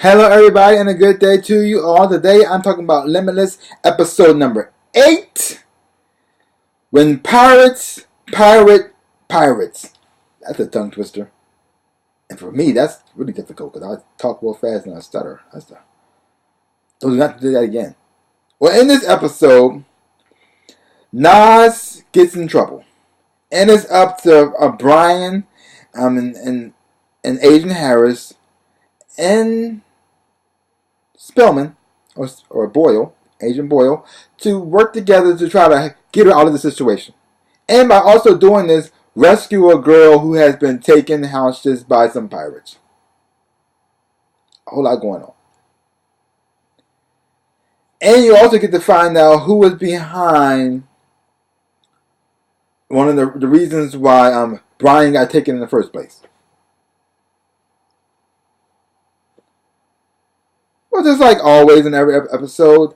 Hello, everybody, and a good day to you all. Today, I'm talking about Limitless, episode number 8. When pirates pirate pirates. That's a tongue twister. And for me, that's really difficult because I talk real fast and I stutter. So do not do that again. Well, in this episode, Nas gets in trouble. And it's up to Brian and Agent Harris and Spellman, or Boyle, Agent Boyle, to work together to try to get her out of the situation. And by also doing this, rescue a girl who has been taken hostage by some pirates. A whole lot going on. And you also get to find out who was behind one of the reasons why Brian got taken in the first place. Well, just like always in every episode,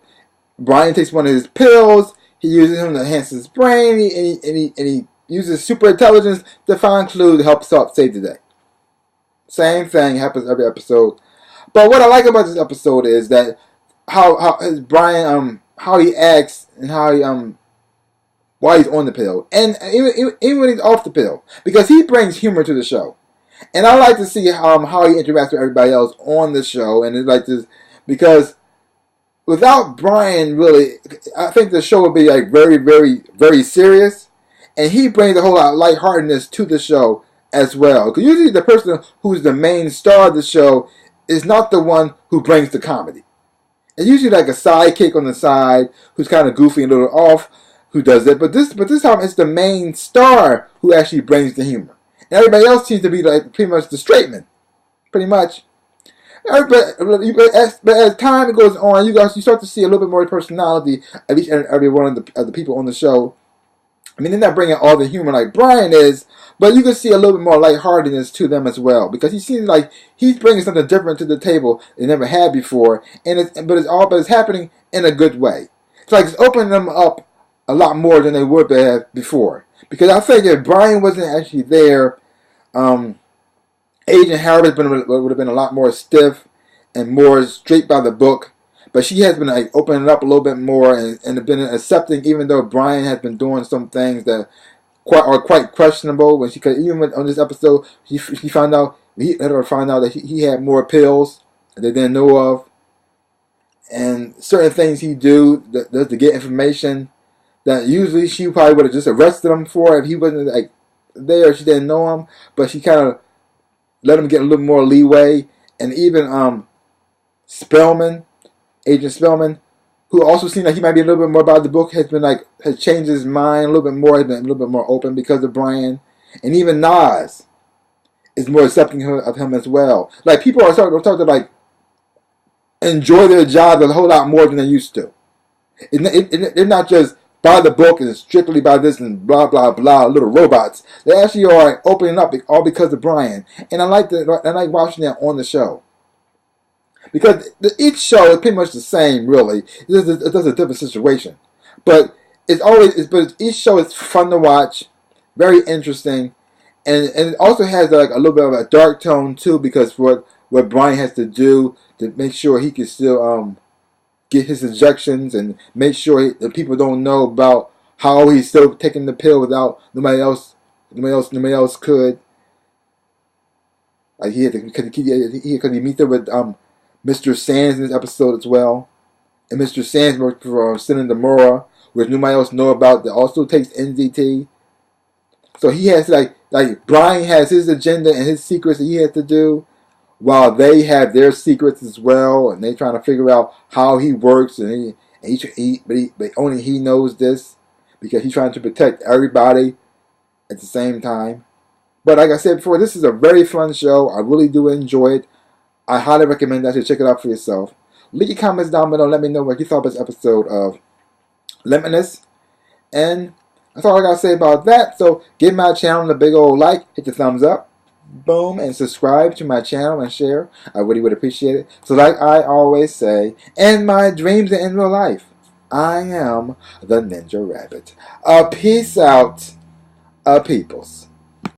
Brian takes one of his pills. He uses him to enhance his brain, and he uses super intelligence to find clues to help save the day. Same thing happens every episode. But what I like about this episode is that how Brian how he acts and how he while he's on the pill, and even when he's off the pill, because he brings humor to the show. And I like to see how he interacts with everybody else on the show, and it's like this because without Brian, really, I think the show would be like very, very, very serious, and he brings a whole lot of lightheartedness to the show as well. Because usually the person who's the main star of the show is not the one who brings the comedy. It's usually like a sidekick on the side who's kind of goofy and a little off who does it. But this time it's the main star who actually brings the humor. And everybody else seems to be like pretty much the straight man. Pretty much. But as time goes on, you start to see a little bit more personality of each and every one of the people on the show. I mean, they're not bringing all the humor like Brian is, but you can see a little bit more lightheartedness to them as well, because he seems like he's bringing something different to the table they never had before, but it's happening in a good way. It's like it's opening them up a lot more than they would have before. Because I think if Brian wasn't actually there, Agent Harris would have been a lot more stiff and more straight by the book. But she has been like opening up a little bit more and been accepting, even though Brian has been doing some things that are quite questionable. On this episode, he found out that he had more pills that they didn't know of, and certain things he does to get information that usually she probably would have just arrested him for if he wasn't like there. She didn't know him, but she kind of let him get a little more leeway. And even Agent Spellman, who also seemed like he might be a little bit more about the book, has changed his mind a little bit more, has been a little bit more open because of Brian. And even Nas is more accepting of him as well. Like, people are starting to like enjoy their jobs a whole lot more than they used to. They're not just by the book and strictly by this and blah blah blah little robots. They actually are opening up all because of Brian, and I like watching that on the show, because each show is pretty much the same. Really, it's a different situation, but each show is fun to watch, very interesting, and it also has like a little bit of a dark tone too, because what Brian has to do to make sure he can still get his injections and make sure that people don't know about how he's still taking the pill without nobody else could. Like he had to, because he meets up with Mr. Sands in this episode as well, and Mr. Sands works for Senator Mora, which nobody else know about, that also takes NZT. So he has like Brian has his agenda and his secrets that he has to do, while they have their secrets as well, and they're trying to figure out how he works, but only he knows this, because he's trying to protect everybody at the same time. But like I said before, this is a very fun show. I really do enjoy it. I highly recommend that you check it out for yourself. Leave your comments down below. Let me know what you thought of this episode of Limitless. And that's all I gotta say about that. So give my channel a big old like, hit the thumbs up, boom, and subscribe to my channel and share. I really would appreciate it. So like I always say, in my dreams and in real life, I am the Ninja Rabbit. Peace out, peoples.